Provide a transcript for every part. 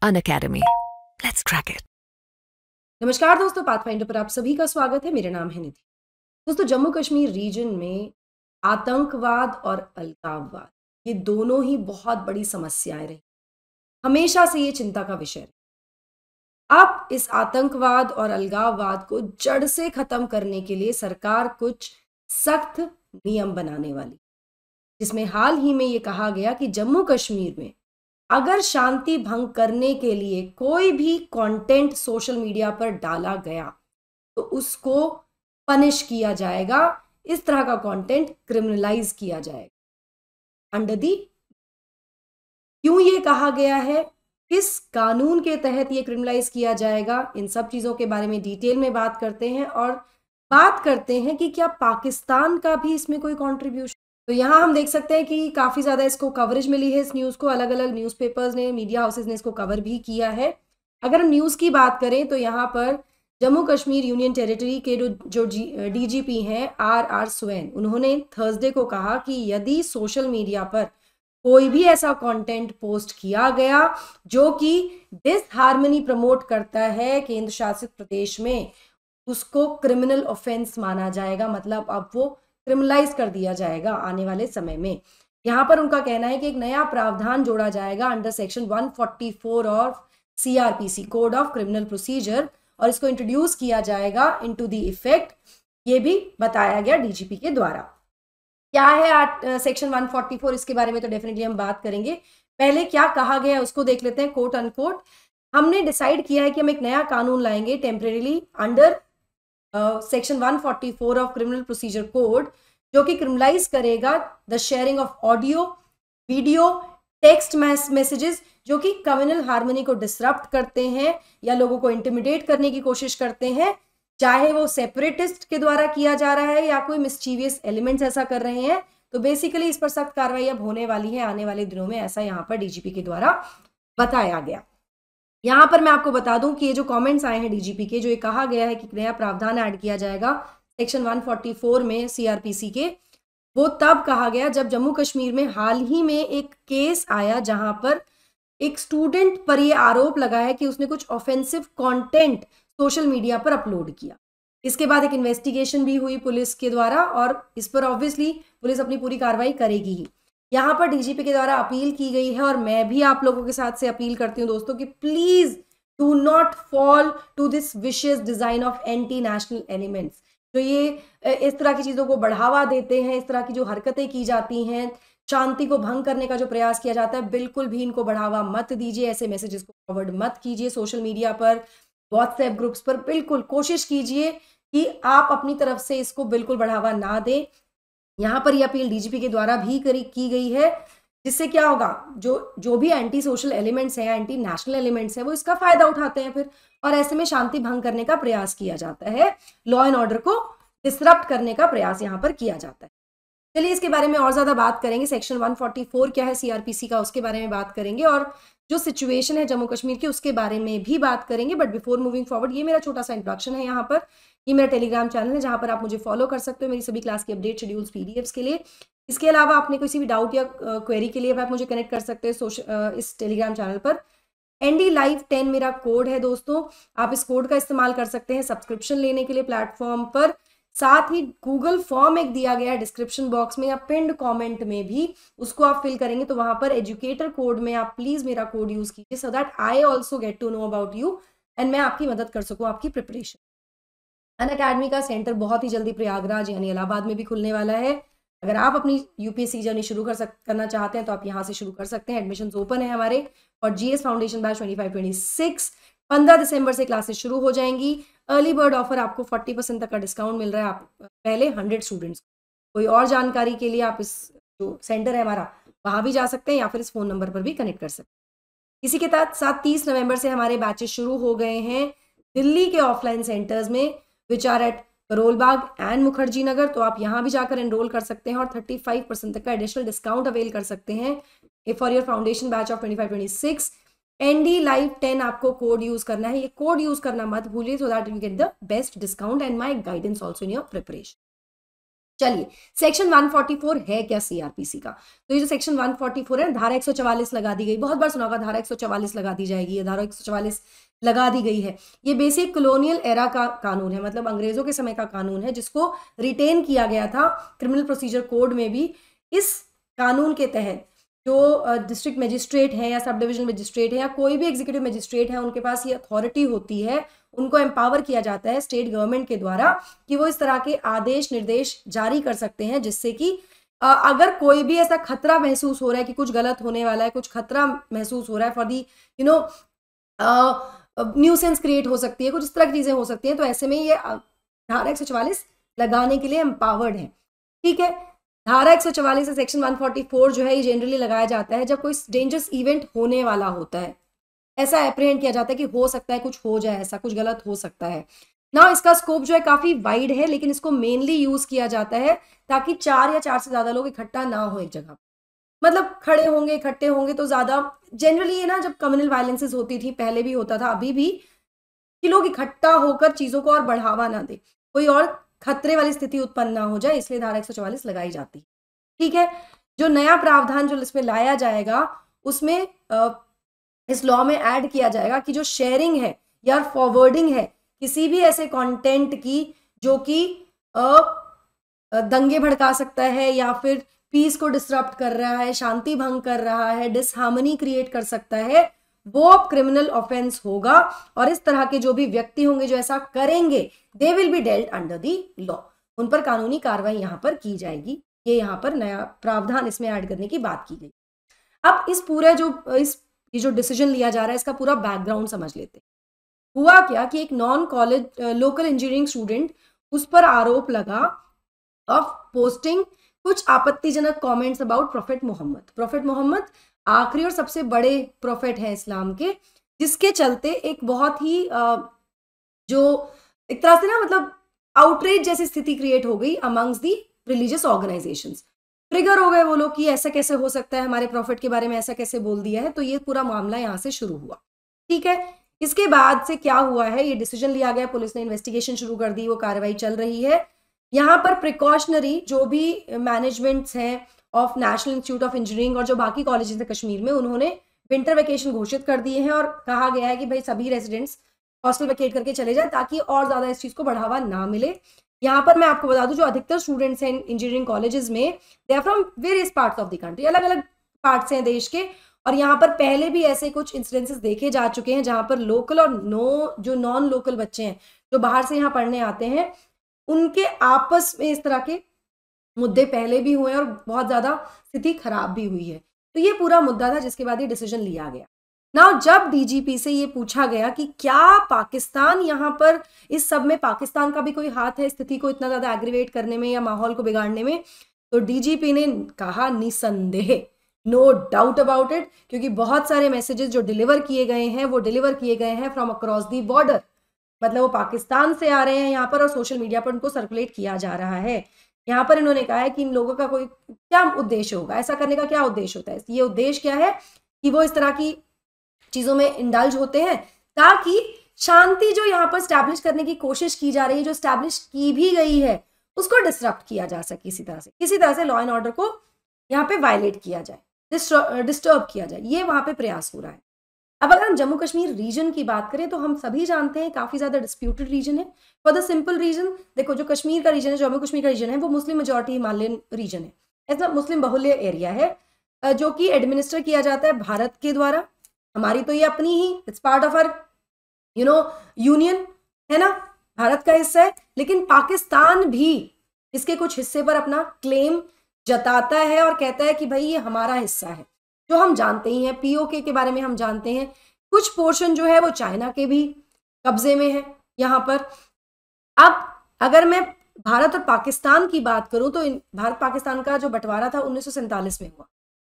Unacademy. Let's crack it. नमस्कार दोस्तों, pathfinder पर आप सभी का स्वागत है। मेरा नाम है निधि। दोस्तों, जम्मू कश्मीर रीजन में आतंकवाद और अलगाववाद ये दोनों ही बहुत बड़ी समस्याएं रही, हमेशा से ये चिंता का विषय है। अब इस आतंकवाद और अलगाववाद को जड़ से खत्म करने के लिए सरकार कुछ सख्त नियम बनाने वाली, जिसमें हाल ही में ये कहा गया कि जम्मू कश्मीर में अगर शांति भंग करने के लिए कोई भी कंटेंट सोशल मीडिया पर डाला गया तो उसको पनिश किया जाएगा। इस तरह का कंटेंट क्रिमिनलाइज किया जाएगा अंडर दी। क्यों ये कहा गया है, किस कानून के तहत ये क्रिमिनलाइज किया जाएगा, इन सब चीजों के बारे में डिटेल में बात करते हैं और बात करते हैं कि क्या पाकिस्तान का भी इसमें कोई कंट्रीब्यूशन। तो यहाँ हम देख सकते हैं कि काफ़ी ज़्यादा इसको कवरेज मिली है। इस न्यूज़ को अलग अलग न्यूज़पेपर्स ने, मीडिया हाउसेज ने इसको कवर भी किया है। अगर हम न्यूज़ की बात करें तो यहाँ पर जम्मू कश्मीर यूनियन टेरिटरी के जो डीजीपी हैं आर स्वैन, उन्होंने थर्सडे को कहा कि यदि सोशल मीडिया पर कोई भी ऐसा कंटेंट पोस्ट किया गया जो कि डिसहार्मनी प्रमोट करता है केंद्र शासित प्रदेश में, उसको क्रिमिनल ऑफेंस माना जाएगा। मतलब अब वो क्रिमिनलाइज कर दिया जाएगा आने वाले समय में। यहाँ पर उनका कहना है कि एक नया प्रावधान जोड़ा जाएगा under section 144 of CrPC, code of criminal procedure, और इसको इंट्रोड्यूस किया जाएगा इनटू द इफेक्ट। ये भी बताया गया डीजीपी के द्वारा। क्या है सेक्शन 144, इसके बारे में तो डेफिनेटली हम बात करेंगे। पहले क्या कहा गया है उसको देख लेते हैं। कोट अनकोट, हमने डिसाइड किया है कि हम एक नया कानून लाएंगे temporarily under section 144 of criminal procedure code, जो कि क्रिमिनलाइज करेगा the sharing of audio, video, text messages जो कि कम्युनल हार्मनी को डिसरप्ट करते हैं या लोगों को इंटिमिडेट करने की कोशिश करते हैं, चाहे वो सेपरेटिस्ट के द्वारा किया जा रहा है या कोई मिस्चीवियस एलिमेंट्स ऐसा कर रहे हैं। तो बेसिकली इस पर सख्त कार्रवाई अब होने वाली है आने वाले दिनों में, ऐसा यहाँ पर डीजीपी के द्वारा बताया गया। यहाँ पर मैं आपको बता दूं कि ये जो कमेंट्स आए हैं डीजीपी के, जो ये कहा गया है कि नया प्रावधान ऐड किया जाएगा सेक्शन 144 में सीआरपीसी के, वो तब कहा गया जब जम्मू कश्मीर में हाल ही में एक केस आया जहां पर एक स्टूडेंट पर ये आरोप लगा है कि उसने कुछ ऑफेंसिव कंटेंट सोशल मीडिया पर अपलोड किया। इसके बाद एक इन्वेस्टिगेशन भी हुई पुलिस के द्वारा और इस पर ऑब्वियसली पुलिस अपनी पूरी कार्रवाई करेगी ही। यहाँ पर डीजीपी के द्वारा अपील की गई है और मैं भी आप लोगों के साथ से अपील करती हूँ दोस्तों कि please do not fall to this vicious design of anti national elements. जो ये इस तरह की चीजों को बढ़ावा देते हैं, इस तरह की जो हरकतें की जाती हैं, शांति को भंग करने का जो प्रयास किया जाता है, बिल्कुल भी इनको बढ़ावा मत दीजिए। ऐसे मैसेजेस को फॉरवर्ड मत कीजिए सोशल मीडिया पर, व्हाट्सएप ग्रुप्स पर। बिल्कुल कोशिश कीजिए कि आप अपनी तरफ से इसको बिल्कुल बढ़ावा ना दें। यहाँ पर यह अपील डीजीपी के द्वारा भी की गई है, जिससे क्या होगा, जो भी एंटी सोशल एलिमेंट्स हैं, एंटी नेशनल एलिमेंट्स हैं, वो इसका फायदा उठाते हैं फिर, और ऐसे में शांति भंग करने का प्रयास किया जाता है, लॉ एंड ऑर्डर को डिसरप्ट करने का प्रयास यहाँ पर किया जाता है। चलिए इसके बारे में और ज्यादा बात करेंगे। सेक्शन 144 क्या है सीआरपीसी का, उसके बारे में बात करेंगे और जो सिचुएशन है जम्मू कश्मीर की उसके बारे में भी बात करेंगे। बट बिफोर मूविंग फॉरवर्ड, ये मेरा छोटा सा इंट्रोडक्शन है। यहाँ पर ये मेरा टेलीग्राम चैनल है जहाँ पर आप मुझे फॉलो कर सकते हो मेरी सभी क्लास की अपडेट, शेड्यूल्स, पीडीएफ्स के लिए। इसके अलावा आपने किसी भी डाउट या क्वेरी के लिए आप मुझे कनेक्ट कर सकते हो इस टेलीग्राम चैनल पर। ND Live 10 मेरा कोड है दोस्तों, आप इस कोड का इस्तेमाल कर सकते हैं सब्सक्रिप्शन लेने के लिए प्लेटफॉर्म पर। साथ ही गूगल फॉर्म एक दिया गया है डिस्क्रिप्शन बॉक्स में या पिंड कमेंट में भी, उसको आप फिल करेंगे तो वहां पर एजुकेटर कोड में आप प्लीज मेरा कोड यूज कीजिए, so that I also get to know about you and मैं आपकी मदद कर सकूं आपकी प्रिपरेशन। अनअकैडमी का सेंटर बहुत ही जल्दी प्रयागराज यानी इलाहाबाद में भी खुलने वाला है। अगर आप अपनी यूपीएससी जर्नी शुरू करना चाहते हैं तो आप यहाँ से शुरू कर सकते हैं। एडमिशन्स ओपन है हमारे, और जीएस फाउंडेशन बैच 25-26 15 दिसंबर से क्लासेस शुरू हो जाएंगी। अर्ली बर्ड ऑफर आपको 40% तक का डिस्काउंट मिल रहा है आप पहले 100 स्टूडेंट्स को। कोई और जानकारी के लिए आप इस जो सेंटर है हमारा वहाँ भी जा सकते हैं या फिर इस फोन नंबर पर भी कनेक्ट कर सकते हैं। इसी के साथ 30 नवंबर से हमारे बैचेस शुरू हो गए हैं दिल्ली के ऑफलाइन सेंटर्स में, which are at Karol Bagh and Mukherjee Nagar. तो आप यहाँ भी जाकर एनरोल कर सकते हैं और 35% तक का एडिशनल डिस्काउंट अवेल कर सकते हैं for your foundation batch of 25-26। ND Live 10 आपको कोड यूज करना है, ये कोड यूज करना मत भूलिए, so that you get the best discount and my guidance also in your preparation. चलिए, सेक्शन 144 है क्या सीआरपीसी का? तो ये जो सेक्शन 144 है, धारा 144 लगा दी गई, बहुत बार सुना होगा धारा 144 लगा दी जाएगी, ये धारा 144 लगा दी गई है। ये बेसिक कॉलोनियल एरा का कानून है, मतलब अंग्रेजों के समय का कानून है, जिसको रिटेन किया गया था क्रिमिनल प्रोसीजर कोड में भी। इस कानून के तहत जो डिस्ट्रिक्ट मजिस्ट्रेट है या सब डिविजनल मजिस्ट्रेट है या कोई भी एग्जीक्यूटिव मजिस्ट्रेट है, उनके पास ये अथॉरिटी होती है, उनको एम्पावर किया जाता है स्टेट गवर्नमेंट के द्वारा कि वो इस तरह के आदेश निर्देश जारी कर सकते हैं, जिससे कि अगर कोई भी ऐसा खतरा महसूस हो रहा है कि कुछ गलत होने वाला है, कुछ खतरा महसूस हो रहा है फॉर दी न्यूसेंस क्रिएट हो सकती है, कुछ इस तरह की चीजें हो सकती हैं, तो ऐसे में ये धारा 144 लगाने के लिए एम्पावर्ड है। ठीक है, धारा 144 से सेक्शन 144 जो है ये जनरली लगाया जाता है जब कोई डेंजरस इवेंट होने वाला होता है, ऐसा एप्रीहेंड किया जाता है कि हो सकता है कुछ हो जाए, ऐसा कुछ गलत हो सकता है ना। इसका स्कोप जो है काफी वाइड है, लेकिन इसको मेनली यूज किया जाता है ताकि 4 या 4 से ज्यादा लोग इकट्ठा ना हो एक जगह, मतलब खड़े होंगे इकट्ठे होंगे तो ज्यादा जनरली ये ना, जब कम्युनल वायलेंसेस होती थी, पहले भी होता था अभी भी, कि लोग इकट्ठा होकर चीजों को और बढ़ावा ना दे, कोई और खतरे वाली स्थिति उत्पन्न ना हो जाए, इसलिए धारा 144 लगाई जाती है। ठीक है, जो नया प्रावधान जो इसमें लाया जाएगा उसमें इस लॉ में ऐड किया जाएगा कि जो शेयरिंग है या फॉरवर्डिंग है किसी भी ऐसे कंटेंट की जो कि दंगे भड़का सकता है या फिर पीस को डिसरप्ट कर रहा है, शांति भंग कर रहा है, डिसहार्मनी क्रिएट कर सकता है, वो अब क्रिमिनल ऑफेंस होगा। और इस तरह के जो भी व्यक्ति होंगे जो ऐसा करेंगे, they will be dealt under the law, उन पर कानूनी कार्रवाई यहां पर की जाएगी। ये यहां पर नया प्रावधान इसमें ऐड करने की बात की गई। अब इस पूरे ये जो डिसीजन लिया जा रहा है इसका पूरा बैकग्राउंड समझ लेते हैं। हुआ क्या कि एक non college local engineering student, उस पर आरोप लगा ऑफ पोस्टिंग कुछ आपत्तिजनक comments about prophet Mohammed. Prophet Mohammed आखिरी और सबसे बड़े प्रोफेट हैं इस्लाम के, जिसके चलते एक बहुत ही जो एक तरह से ना, मतलब आउटरीच जैसी स्थिति क्रिएट हो गई अमंग्स दी रिलीजियस ऑर्गेनाइजेशंस। ट्रिगर हो गए वो लोग कि ऐसा कैसे हो सकता है, हमारे प्रॉफिट के बारे में ऐसा कैसे बोल दिया है। तो ये पूरा मामला यहाँ से शुरू हुआ। ठीक है, इसके बाद से क्या हुआ है, ये डिसीजन लिया गया, पुलिस ने इन्वेस्टिगेशन शुरू कर दी, वो कार्रवाई चल रही है। यहाँ पर प्रिकॉशनरी जो भी मैनेजमेंट्स हैं of national institute of engineering और जो बाकी कॉलेजेस हैं कश्मीर में, उन्होंने विंटर वेकेशन घोषित कर दिए हैं और कहा गया है कि भाई सभी रेजिडेंट्स हॉस्टल वेकेट करके चले जाएं ताकि और ज्यादा इस चीज को बढ़ावा ना मिले। यहाँ पर मैं आपको बता दूं, जो अधिकतर स्टूडेंट्स हैं इंजीनियरिंग कॉलेजेस में, they are from various parts of the country, अलग अलग पार्ट्स हैं देश के। और यहाँ पर पहले भी ऐसे कुछ इंसिडेंसेस देखे जा चुके हैं जहां पर लोकल और जो नॉन लोकल बच्चे हैं जो बाहर से यहाँ पढ़ने आते हैं, उनके आपस में इस तरह के मुद्दे पहले भी हुए और बहुत ज्यादा स्थिति खराब भी हुई है। तो ये पूरा मुद्दा था जिसके बाद ये डिसीजन लिया गया। नाउ जब डीजीपी से ये पूछा गया कि क्या पाकिस्तान यहाँ पर इस सब में पाकिस्तान का भी कोई हाथ है स्थिति को इतना ज्यादा एग्रीवेट करने में या माहौल को बिगाड़ने में, तो डीजीपी ने कहा निसंदेह, नो डाउट अबाउट इट, क्योंकि बहुत सारे मैसेजेस जो डिलीवर किए गए हैं वो डिलीवर किए गए हैं फ्रॉम अक्रॉस दी बॉर्डर, मतलब वो पाकिस्तान से आ रहे हैं यहाँ पर और सोशल मीडिया पर उनको सर्कुलेट किया जा रहा है। यहाँ पर इन्होंने कहा है कि इन लोगों का कोई क्या उद्देश्य होगा, ऐसा करने का क्या उद्देश्य होता है। ये उद्देश्य क्या है कि वो इस तरह की चीजों में इंडल्ज होते हैं ताकि शांति जो यहाँ पर स्टैब्लिश करने की कोशिश की जा रही है, जो स्टैब्लिश की भी गई है, उसको डिसरप्ट किया जा सके, किसी तरह से लॉ एंड ऑर्डर को यहाँ पे वायलेट किया जाए, डिस्टर्ब किया जाए, ये वहां पे प्रयास हो रहा है। अब अगर हम जम्मू कश्मीर रीजन की बात करें तो हम सभी जानते हैं काफी ज्यादा डिस्प्यूटेड रीजन है, फॉर द सिंपल रीजन, देखो जो कश्मीर का रीजन है, जम्मू कश्मीर का रीजन है, वो मुस्लिम मेजॉरिटी हिमालयन रीजन है, ऐसा मुस्लिम बहुल्य एरिया है जो कि एडमिनिस्टर किया जाता है भारत के द्वारा। हमारी तो ये अपनी ही, it's part of our union है ना, भारत का हिस्सा है, लेकिन पाकिस्तान भी इसके कुछ हिस्से पर अपना क्लेम जताता है और कहता है कि भाई ये हमारा हिस्सा है, जो हम जानते ही हैं। पीओके के बारे में हम जानते हैं, कुछ पोर्शन जो है वो चाइना के भी कब्जे में है यहाँ पर। अब अगर मैं भारत और पाकिस्तान की बात करूं तो भारत पाकिस्तान का जो बंटवारा था 1947 में हुआ।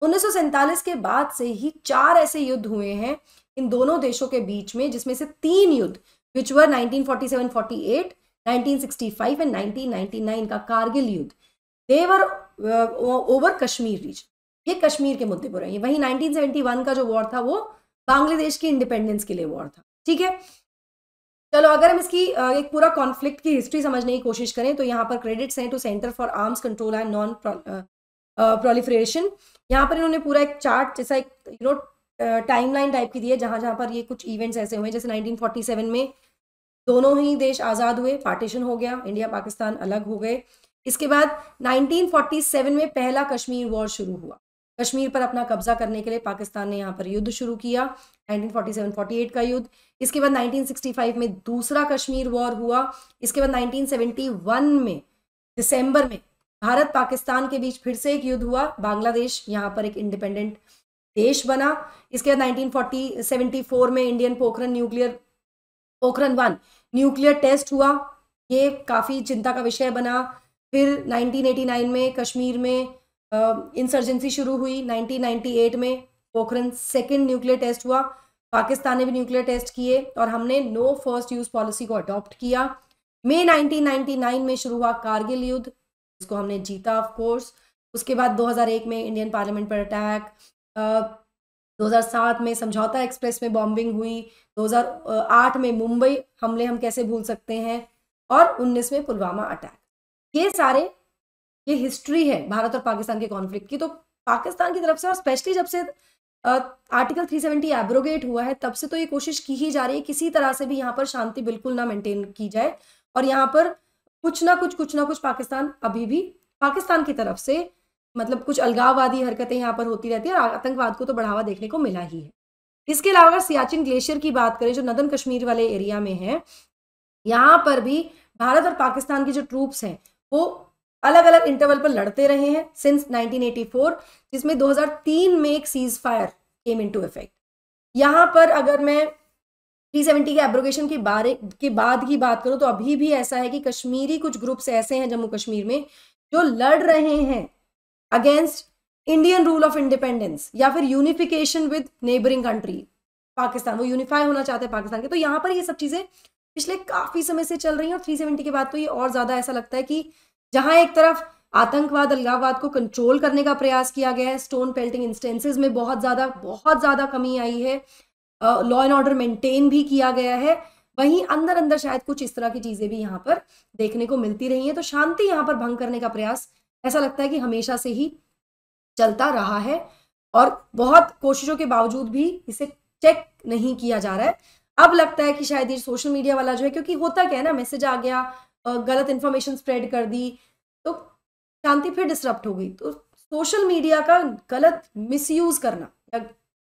1947 के बाद से ही 4 ऐसे युद्ध हुए हैं इन दोनों देशों के बीच में, जिसमें से 3 युद्ध विच वर 1947-48, 1965 एंड 1999 का कारगिल युद्ध, दे वर ओवर कश्मीर रीजन, ये कश्मीर के मुद्दे पर है। वही 1971 का जो वॉर था वो बांग्लादेश की इंडिपेंडेंस के लिए वॉर था। ठीक है, चलो अगर हम इसकी एक पूरा कॉन्फ्लिक्ट की हिस्ट्री समझने की कोशिश करें तो यहाँ पर क्रेडिट्स हैं to centre for arms control and non proliferation. यहाँ पर इन्होंने पूरा एक चार्ट जैसा एक टाइमलाइन टाइप की दी है जहाँ जहाँ पर ये कुछ इवेंट्स ऐसे हुए, जैसे 1947 में दोनों ही देश आज़ाद हुए, पार्टीशन हो गया, इंडिया पाकिस्तान अलग हो गए। इसके बाद 1947 में पहला कश्मीर वॉर शुरू हुआ, कश्मीर पर अपना कब्जा करने के लिए पाकिस्तान ने यहाँ पर युद्ध शुरू किया, 1947-48 का युद्ध। इसके बाद 1965 में दूसरा कश्मीर वॉर हुआ। इसके बाद 1971 में दिसंबर में भारत पाकिस्तान के बीच फिर से एक युद्ध हुआ, बांग्लादेश यहाँ पर एक इंडिपेंडेंट देश बना। इसके बाद 1974 में इंडियन पोखरण 1 न्यूक्लियर टेस्ट हुआ, ये काफ़ी चिंता का विषय बना। फिर 1989 में कश्मीर में इंसर्जेंसी शुरू हुई, 1998 में पोखरण 2 न्यूक्लियर टेस्ट हुआ, पाकिस्तान ने भी न्यूक्लियर टेस्ट किए और हमने नो फर्स्ट यूज पॉलिसी को अडॉप्ट किया। मई 1999 में शुरू हुआ कारगिल युद्ध, इसको हमने जीता ऑफ कोर्स। उसके बाद 2001 में इंडियन पार्लियामेंट पर अटैक, 2007 में समझौता एक्सप्रेस में बॉम्बिंग हुई, 2008 में मुंबई हमले हम कैसे भूल सकते हैं, और 19 में पुलवामा अटैक। ये हिस्ट्री है भारत और पाकिस्तान के कॉन्फ्लिक्ट की। तो पाकिस्तान की तरफ से, और स्पेशली जब से आर्टिकल 370 एब्रोगेट हुआ है, तब से तो ये कोशिश की ही जा रही है किसी तरह से भी यहाँ पर शांति बिल्कुल ना मेंटेन की जाए, और यहाँ पर कुछ ना कुछ पाकिस्तान अभी भी पाकिस्तान की तरफ से मतलब कुछ अलगाववादी हरकतें यहाँ पर होती रहती है, और आतंकवाद को तो बढ़ावा देखने को मिला ही है। इसके अलावा अगर सियाचिन ग्लेशियर की बात करें जो नदन कश्मीर वाले एरिया में है, यहाँ पर भी भारत और पाकिस्तान की जो ट्रूप्स हैं वो अलग अलग इंटरवल पर लड़ते रहे हैं सिंस 1984, जिसमें 2003 में एक cease fire came into effect. यहाँ पर अगर मैं 370 के एब्रोगेशन के बाद की बात करूं तो अभी भी ऐसा है कि कश्मीरी कुछ ग्रुप्स ऐसे हैं जम्मू कश्मीर में जो लड़ रहे हैं against Indian rule of independence या फिर unification with neighbouring country Pakistan, वो यूनिफाई होना चाहते हैं पाकिस्तान के। तो यहाँ पर ये सब चीजें पिछले काफी समय से चल रही हैं, और 370 के बाद तो ये और ज्यादा ऐसा लगता है कि जहां एक तरफ आतंकवाद अलगाववाद को कंट्रोल करने का प्रयास किया गया है, स्टोन पेल्टिंग इंस्टेंसेस में बहुत ज्यादा कमी आई है, लॉ एंड ऑर्डर मेंटेन भी किया गया है, वहीं अंदर अंदर शायद कुछ इस तरह की चीजें भी यहाँ पर देखने को मिलती रही हैं। तो शांति यहाँ पर भंग करने का प्रयास ऐसा लगता है कि हमेशा से ही चलता रहा है, और बहुत कोशिशों के बावजूद भी इसे चेक नहीं किया जा रहा है। अब लगता है कि शायद ये सोशल मीडिया वाला जो है, क्योंकि होता क्या है ना, मैसेज आ गया, गलत इन्फॉर्मेशन स्प्रेड कर दी, तो शांति फिर डिसरप्ट हो गई। तो सोशल मीडिया का गलत मिसयूज करना या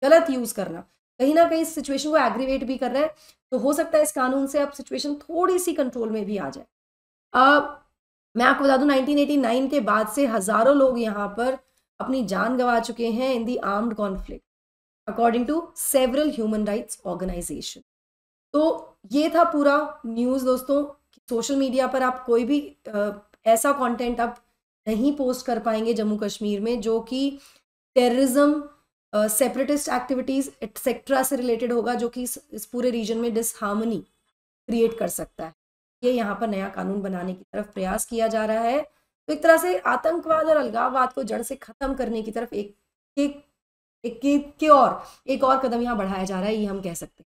गलत यूज करना कहीं ना कहीं सिचुएशन को एग्रीवेट भी कर रहा है। तो हो सकता है इस कानून से अब सिचुएशन थोड़ी सी कंट्रोल में भी आ जाए। मैं आपको बता दूं 1989 के बाद से हजारों लोग यहाँ पर अपनी जान गंवा चुके हैं in the armed conflict according to several human rights organization. तो ये था पूरा न्यूज़ दोस्तों। सोशल मीडिया पर आप कोई भी ऐसा कंटेंट आप नहीं पोस्ट कर पाएंगे जम्मू कश्मीर में जो कि टेररिज्म, सेपरेटिस्ट एक्टिविटीज़ एक्सेट्रा से रिलेटेड होगा, जो कि इस पूरे रीजन में डिसहार्मनी क्रिएट कर सकता है। ये यहाँ पर नया कानून बनाने की तरफ प्रयास किया जा रहा है। तो एक तरह से आतंकवाद और अलगाववाद को जड़ से ख़त्म करने की तरफ एक और कदम यहाँ बढ़ाया जा रहा है, ये हम कह सकते हैं।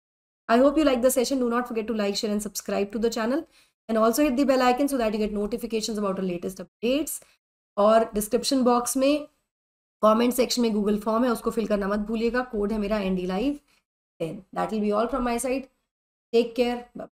I hope you like the session. Do not forget to like, share and subscribe to the channel, and also hit the bell icon so that you get notifications about the latest updates. और description box में comment section में Google form है, उसको fill करना मत भूलिएगा। Code है मेरा NDLive10. That will be all from my side. Take care. Bye.